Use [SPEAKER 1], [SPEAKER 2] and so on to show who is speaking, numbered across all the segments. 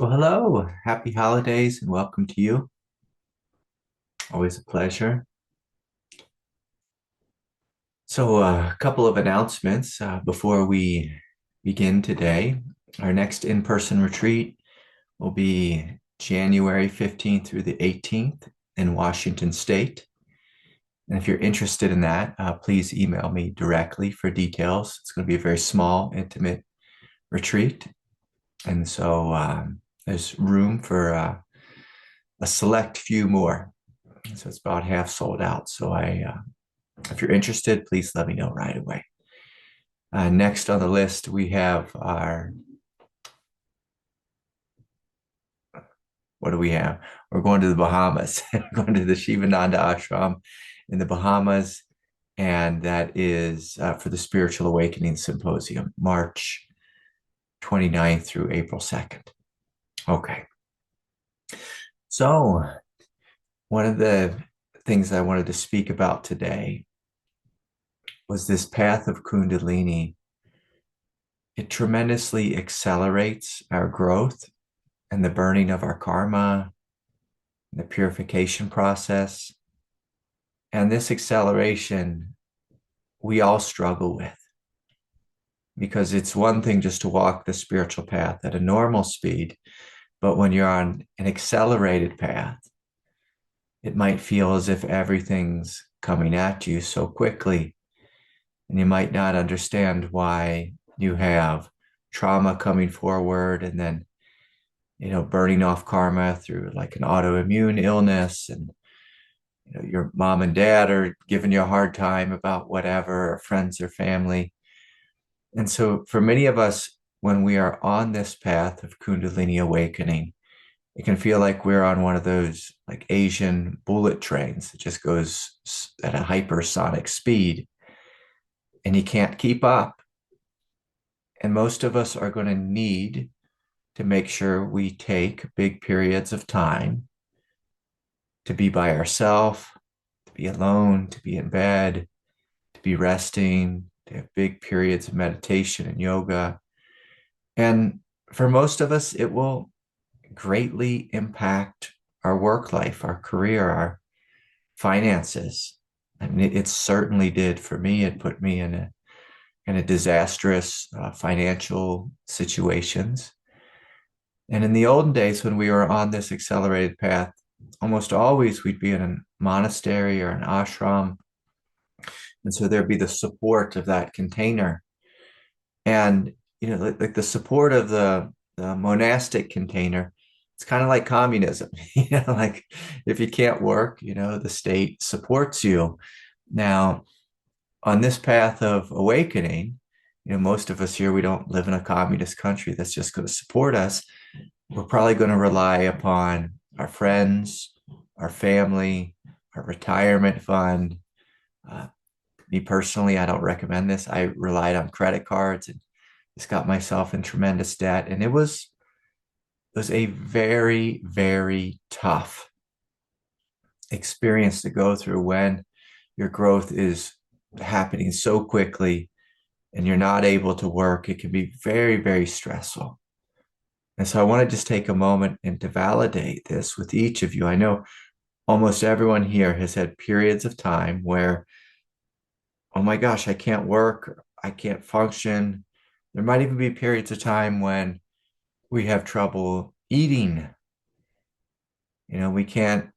[SPEAKER 1] Well, hello. Happy holidays and welcome to you. Always a pleasure. A couple of announcements before we begin today. Our next in-person retreat will be January 15th through the 18th in Washington State. And if you're interested in that, please email me directly for details. It's going to be a very small, intimate retreat. There's room for a select few more. So it's about half sold out. If you're interested, please let me know right away. Next on the list, we have what do we have? We're going to the Bahamas. We're going to the Shivananda Ashram in the Bahamas. And that is for the Spiritual Awakening Symposium, March 29th through April 2nd. Okay. So one of the things I wanted to speak about today was this path of Kundalini. It tremendously accelerates our growth and the burning of our karma, the purification process. And this acceleration, we all struggle with because it's one thing just to walk the spiritual path at a normal speed. But when you're on an accelerated path, it might feel as if everything's coming at you so quickly. And you might not understand why you have trauma coming forward and then burning off karma through like an autoimmune illness, and your mom and dad are giving you a hard time about whatever, or friends or family. And so for many of us, when we are on this path of Kundalini awakening, it can feel like we're on one of those like Asian bullet trains that just goes at a hypersonic speed and you can't keep up. And most of us are going to need to make sure we take big periods of time to be by ourselves, to be alone, to be in bed, to be resting, to have big periods of meditation and yoga. And for most of us, it will greatly impact our work life, our career, our finances. I mean, it certainly did for me. It put me in a disastrous financial situations. And in the olden days, when we were on this accelerated path, almost always we'd be in a monastery or an ashram. And so there'd be the support of that container. And, like the support of the monastic container, it's kind of like communism. Like if you can't work, the state supports you. Now, on this path of awakening, most of us here, we don't live in a communist country that's just going to support us. We're probably going to rely upon our friends, our family, our retirement fund. Uh, Me personally, I don't recommend this. I relied on credit cards and just got myself in tremendous debt. And it was a very, very tough experience to go through when your growth is happening so quickly and you're not able to work. It can be very, very stressful. And so I want to just take a moment and to validate this with each of you. I know almost everyone here has had periods of time where, oh my gosh, I can't work, I can't function. There might even be periods of time when we have trouble eating. We can't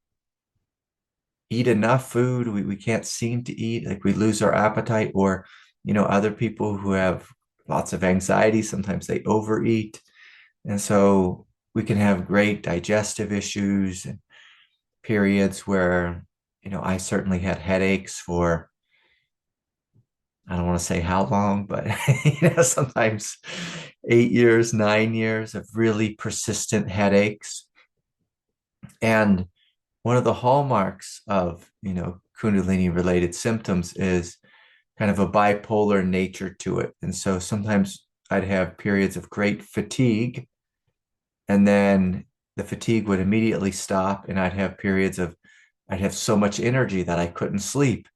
[SPEAKER 1] eat enough food. We can't seem to eat, like we lose our appetite, or, other people who have lots of anxiety, sometimes they overeat. And so we can have great digestive issues and periods where, I certainly had headaches for, I don't want to say how long, but sometimes 8 years, 9 years of really persistent headaches. And one of the hallmarks of, Kundalini related symptoms is kind of a bipolar nature to it. And so sometimes I'd have periods of great fatigue, and then the fatigue would immediately stop, and I'd have so much energy that I couldn't sleep.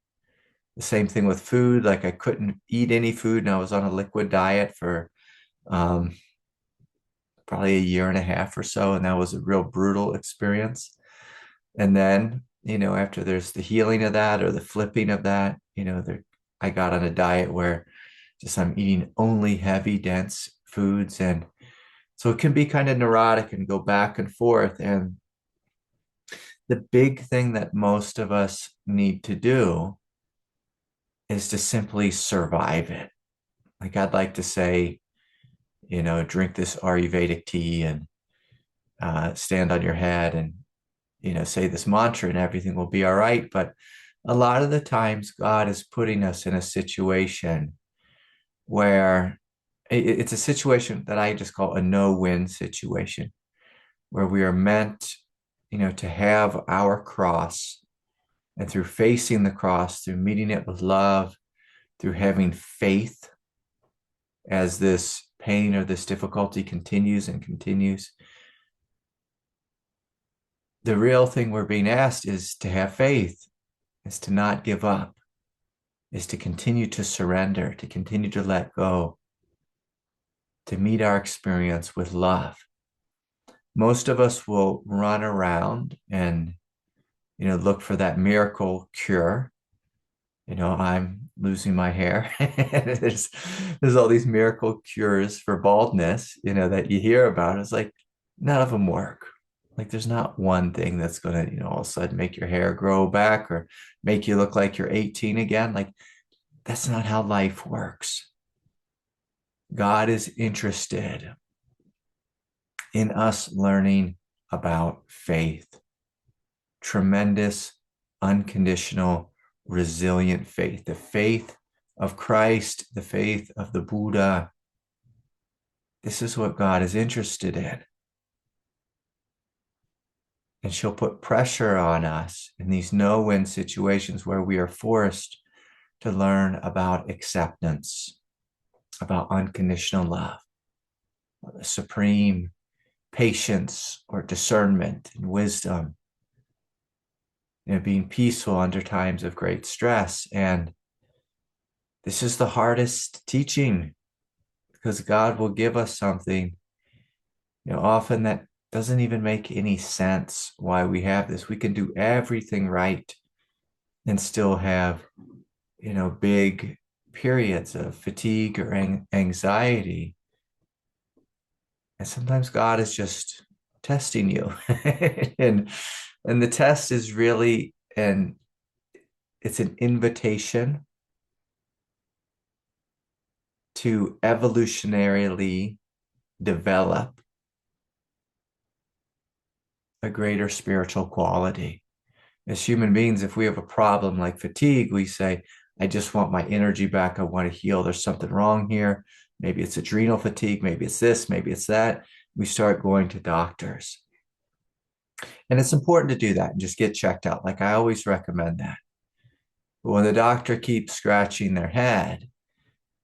[SPEAKER 1] The same thing with food, like I couldn't eat any food, and I was on a liquid diet for um, probably a year and a half or so. And that was a real brutal experience. And then, after there's the healing of that or the flipping of that, I got on a diet where just I'm eating only heavy, dense foods. And so it can be kind of neurotic and go back and forth. And the big thing that most of us need to do is to simply survive it. Like I'd like to say, drink this Ayurvedic tea and stand on your head and, say this mantra and everything will be all right. But a lot of the times, God is putting us in a situation where it's a situation that I just call a no-win situation, where we are meant, to have our cross, and through facing the cross, through meeting it with love, through having faith as this pain or this difficulty continues and continues, the real thing we're being asked is to have faith, is to not give up, is to continue to surrender, to continue to let go, to meet our experience with love. Most of us will run around and, look for that miracle cure. I'm losing my hair. there's all these miracle cures for baldness, that you hear about. It's like none of them work. Like there's not one thing that's gonna, all of a sudden make your hair grow back or make you look like you're 18 again. Like that's not how life works. God is interested in us learning about faith, tremendous, unconditional, resilient faith, the faith of Christ, the faith of the Buddha. This is what God is interested in. And she'll put pressure on us in these no-win situations where we are forced to learn about acceptance, about unconditional love, supreme patience or discernment and wisdom, being peaceful under times of great stress. And this is the hardest teaching because God will give us something, often that doesn't even make any sense why we have this. We can do everything right and still have, big periods of fatigue or anxiety. And sometimes God is just testing you. and the test is really it's an invitation to evolutionarily develop a greater spiritual quality. As human beings, if we have a problem like fatigue, we say, I just want my energy back. I want to heal. There's something wrong here. Maybe it's adrenal fatigue. Maybe it's this. Maybe it's that. We start going to doctors. And it's important to do that and just get checked out. Like I always recommend that. But when the doctor keeps scratching their head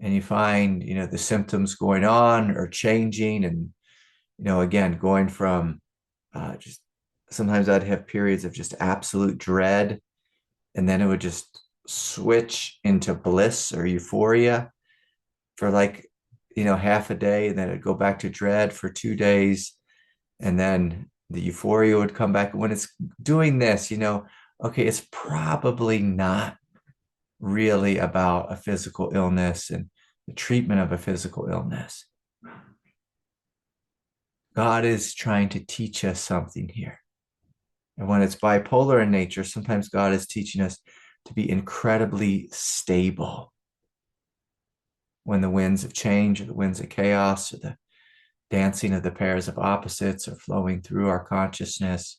[SPEAKER 1] and you find, the symptoms going on or changing and, again, going from just sometimes I'd have periods of just absolute dread and then it would just switch into bliss or euphoria for like, half a day, and then it'd go back to dread for 2 days. And then the euphoria would come back. When it's doing this, okay, it's probably not really about a physical illness and the treatment of a physical illness. God is trying to teach us something here. And when it's bipolar in nature, sometimes God is teaching us to be incredibly stable when the winds of change or the winds of chaos or the dancing of the pairs of opposites are flowing through our consciousness.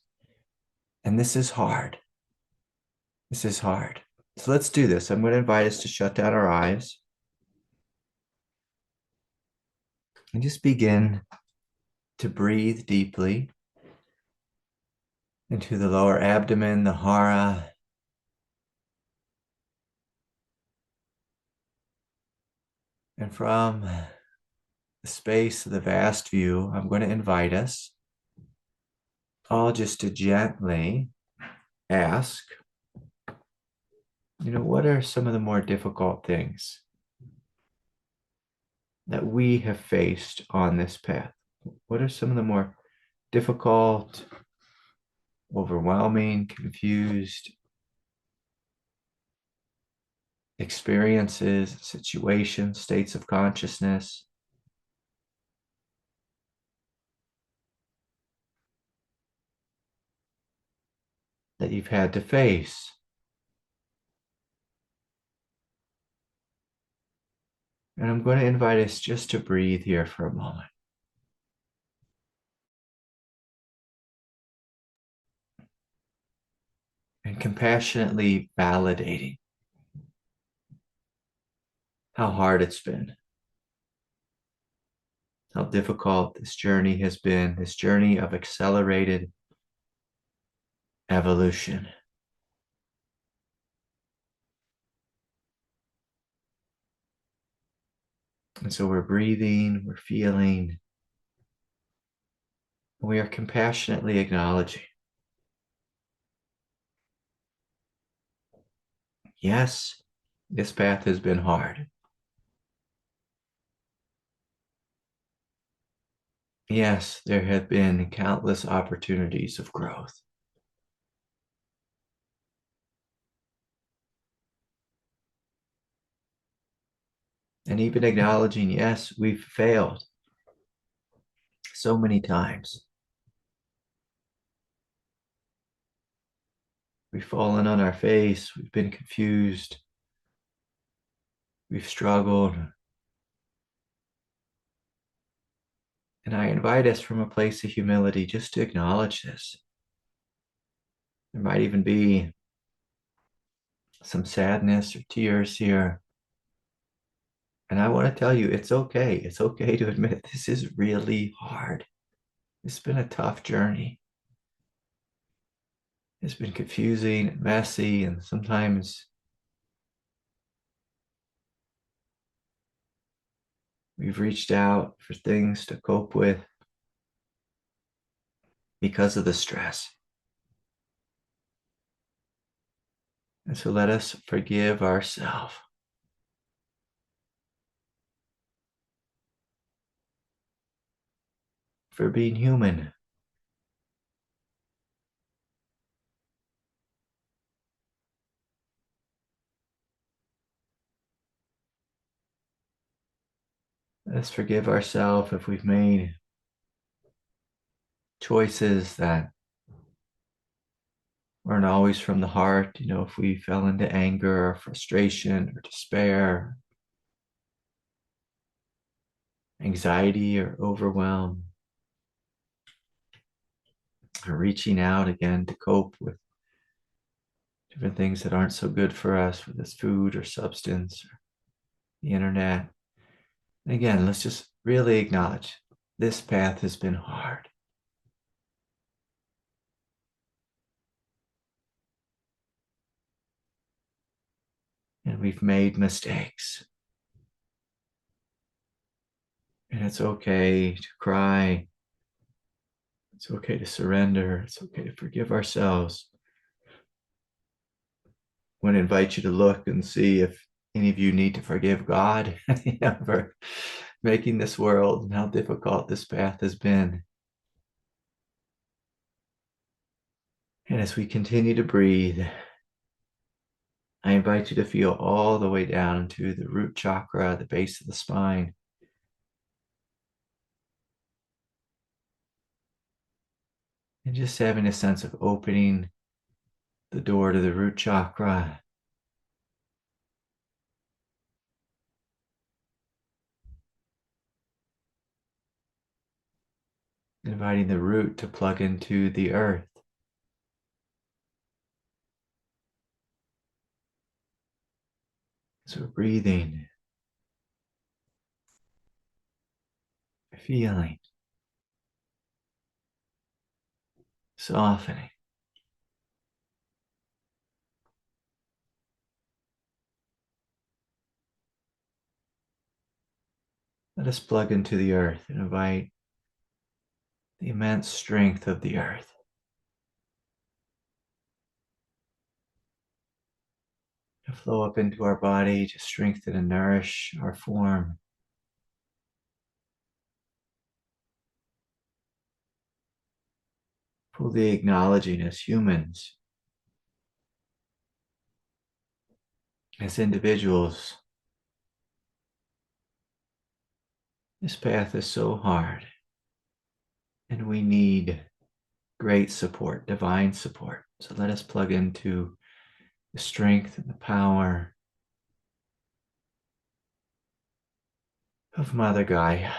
[SPEAKER 1] And this is hard. This is hard. So let's do this. I'm going to invite us to shut down our eyes and just begin to breathe deeply into the lower abdomen, the hara. And from the space of the vast view, I'm going to invite us all just to gently ask, what are some of the more difficult things that we have faced on this path? What are some of the more difficult, overwhelming, confused experiences, situations, states of consciousness that you've had to face? And I'm going to invite us just to breathe here for a moment and compassionately validating how hard it's been, how difficult this journey has been, this journey of accelerated evolution. And so we're breathing, we're feeling, we are compassionately acknowledging, yes, this path has been hard. Yes, there have been countless opportunities of growth. And even acknowledging, yes, we've failed so many times. We've fallen on our face, we've been confused, we've struggled. And I invite us from a place of humility just to acknowledge this. There might even be some sadness or tears here. And I want to tell you, it's okay. It's okay to admit this is really hard. It's been a tough journey. It's been confusing and messy, and sometimes we've reached out for things to cope with because of the stress. And so let us forgive ourselves for being human. Let us forgive ourselves if we've made choices that weren't always from the heart. If we fell into anger or frustration or despair, anxiety or overwhelm, or reaching out again to cope with different things that aren't so good for us, whether it's food or substance or the internet. And again, let's just really acknowledge this path has been hard. And we've made mistakes. And it's okay to cry. It's okay to surrender. It's okay to forgive ourselves. I want to invite you to look and see if any of you need to forgive God for making this world and how difficult this path has been. And as we continue to breathe, I invite you to feel all the way down to the root chakra, the base of the spine. And just having a sense of opening the door to the root chakra. Inviting the root to plug into the earth. So breathing, feeling, softening. Let us plug into the earth and invite the immense strength of the earth to flow up into our body, to strengthen and nourish our form. fully acknowledging as humans, as individuals, this path is so hard, and we need great support, divine support. So let us plug into the strength and the power of Mother Gaia.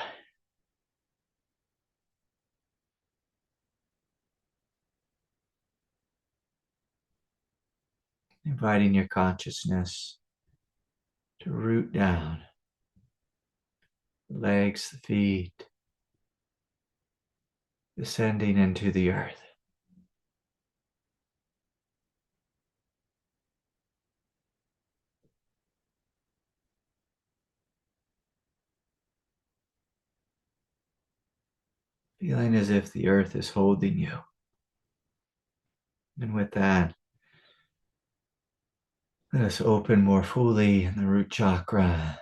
[SPEAKER 1] Inviting your consciousness to root down the legs, the feet, descending into the earth. Feeling as if the earth is holding you. And with that, let us open more fully in the root chakra,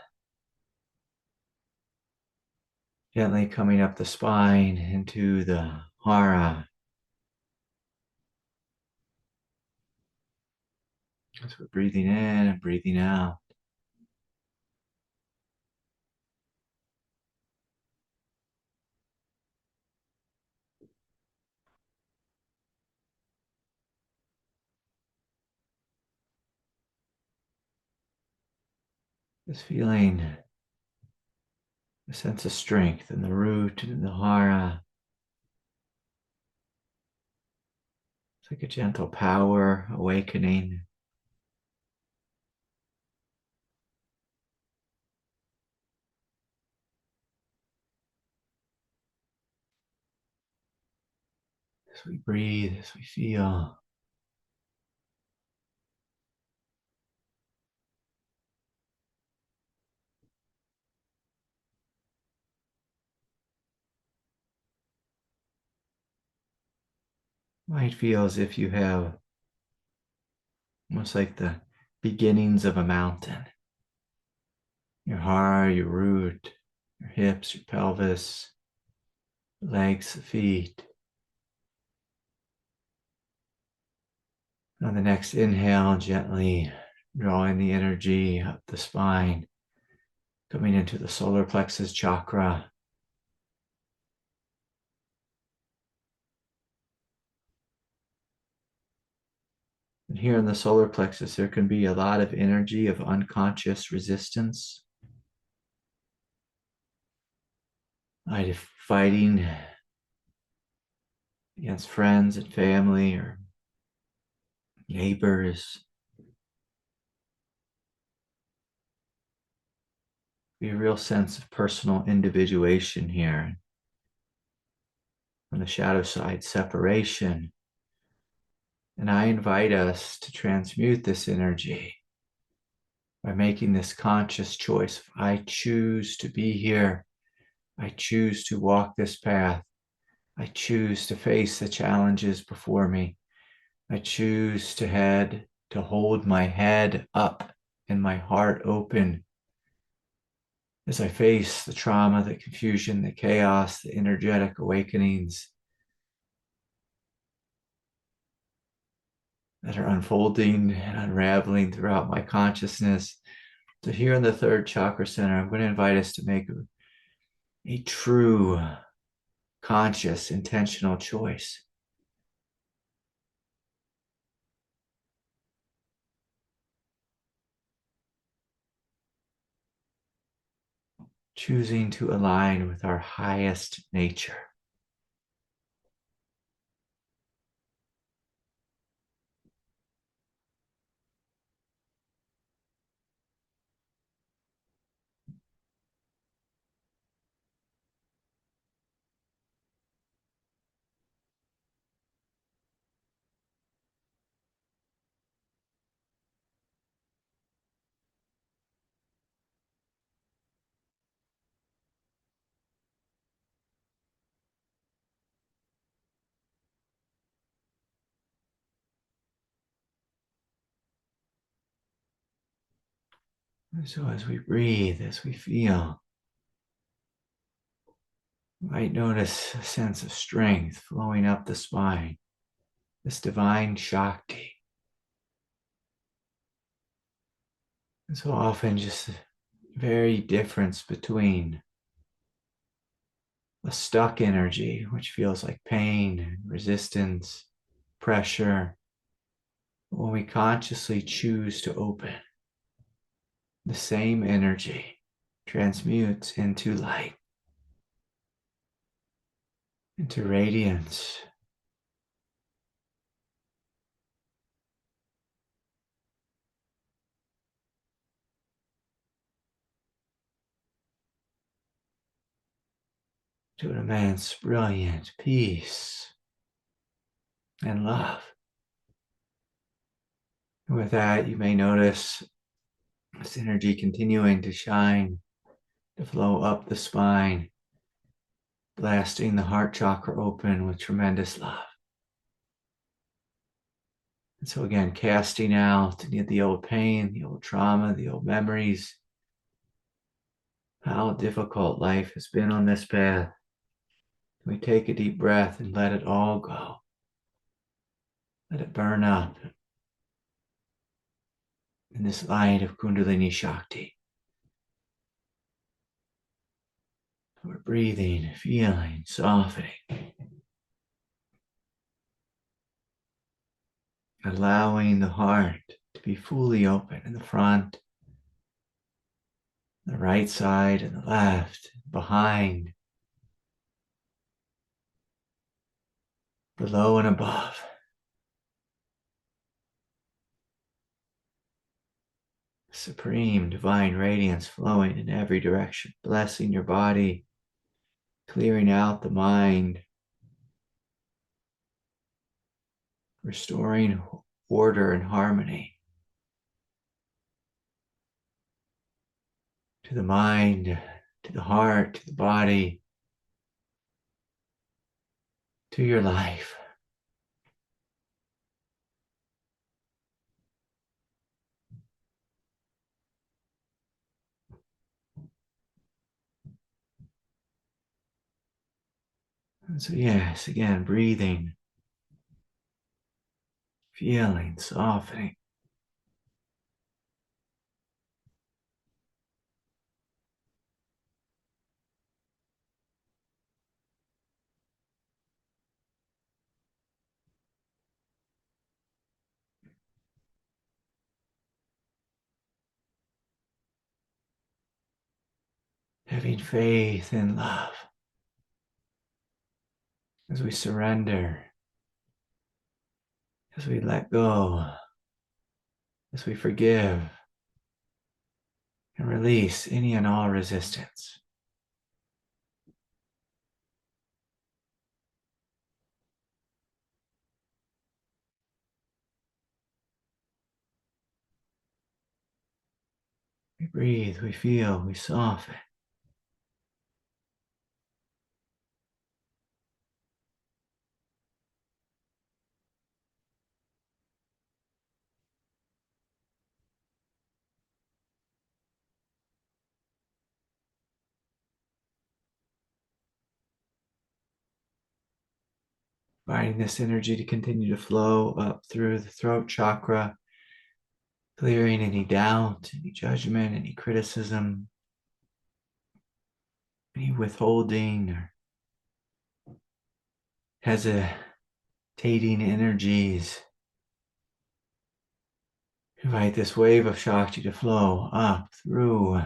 [SPEAKER 1] gently coming up the spine into the hara. As we're breathing in and breathing out. Just feeling a sense of strength in the root and in the hara. It's like a gentle power awakening. As we breathe, as we feel. Might feel as if you have almost like the beginnings of a mountain. Your heart, your root, your hips, your pelvis, legs, the feet. On the next inhale, gently drawing the energy up the spine, coming into the solar plexus chakra. And here in the solar plexus, there can be a lot of energy of unconscious resistance, like fighting against friends and family or neighbors. Be a real sense of personal individuation here. On the shadow side, separation. And I invite us to transmute this energy by making this conscious choice. I choose to be here. I choose to walk this path. I choose to face the challenges before me. I choose to hold my head up and my heart open as I face the trauma, the confusion, the chaos, the energetic awakenings that are unfolding and unraveling throughout my consciousness. So here in the third chakra center, I'm going to invite us to make a true, conscious, intentional choice. Choosing to align with our highest nature. So as we breathe, as we feel, you might notice a sense of strength flowing up the spine. this divine Shakti. And so often just the very difference between a stuck energy, which feels like pain, resistance, pressure, when we consciously choose to open, the same energy transmutes into light, into radiance. To an immense, brilliant peace and love. And with that, you may notice this energy continuing to shine, to flow up the spine, blasting the heart chakra open with tremendous love. And so again, casting out any of the old pain, the old trauma, the old memories, how difficult life has been on this path. We take a deep breath and let it all go. Let it burn up in this light of Kundalini Shakti. We're breathing, feeling, softening, allowing the heart to be fully open in the front, the right side and the left, behind, below and above. Supreme divine radiance flowing in every direction, blessing your body, clearing out the mind, restoring order and harmony to the mind, to the heart, to the body, to your life. And so, yes, again, breathing, feeling, softening. Having faith and love as we surrender, as we let go, as we forgive and release any and all resistance. We breathe, we feel, we soften. Inviting this energy to continue to flow up through the throat chakra, clearing any doubt, any judgment, any criticism, any withholding or hesitating energies. Invite this wave of Shakti to flow up through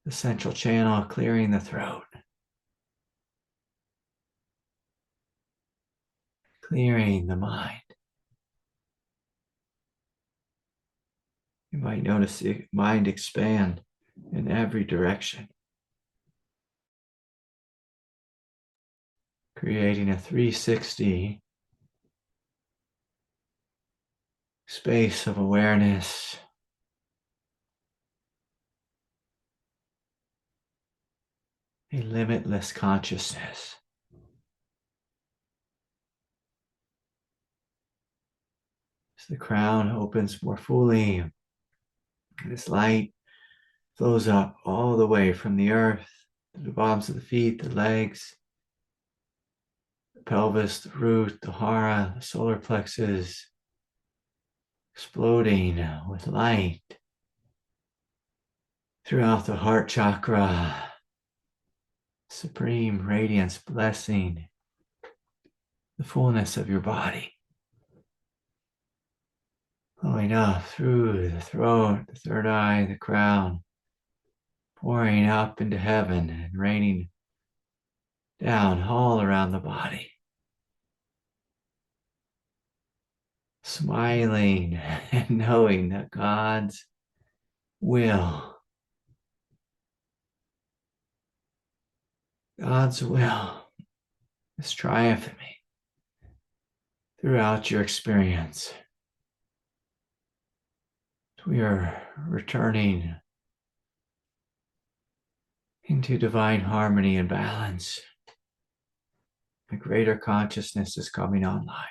[SPEAKER 1] the central channel, clearing the throat, clearing the mind. You might notice the mind expand in every direction, creating a 360 space of awareness, a limitless consciousness. As the crown opens more fully, this light flows up all the way from the earth to the bottoms of the feet, the legs, pelvis, the root, the hara, the solar plexus, exploding with light throughout the heart chakra, supreme radiance, blessing the fullness of your body, flowing up through the throat, the third eye, the crown, pouring up into heaven and raining down all around the body. Smiling and knowing that God's will is triumphing throughout your experience. We are returning into divine harmony and balance. A greater consciousness is coming online.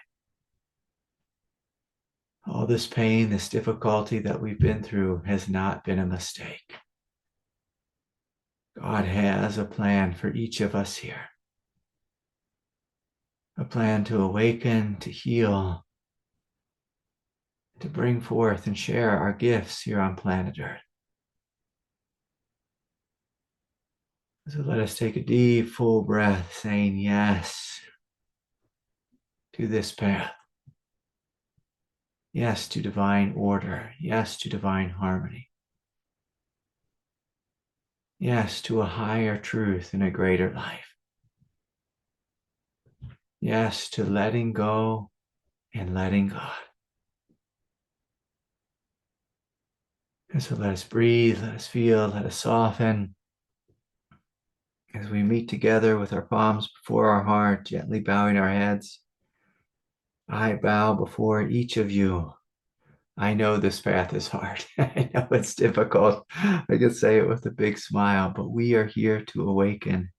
[SPEAKER 1] All this pain, this difficulty that we've been through has not been a mistake. God has a plan for each of us here. A plan to awaken, to heal, to bring forth and share our gifts here on planet Earth. So let us take a deep, full breath, saying yes to this path. Yes to divine order. Yes to divine harmony. Yes to a higher truth and a greater life. Yes to letting go and letting God. And so let us breathe, let us feel, let us soften. As we meet together with our palms before our heart, gently bowing our heads. I bow before each of you. I know this path is hard. I know it's difficult. I can say it with a big smile, but we are here to awaken.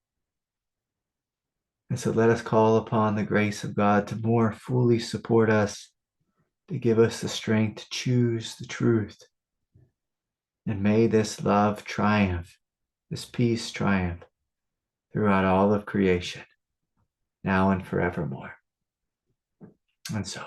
[SPEAKER 1] And so let us call upon the grace of God to more fully support us, to give us the strength to choose the truth. And may this love triumph, this peace triumph throughout all of creation, now and forevermore. And so,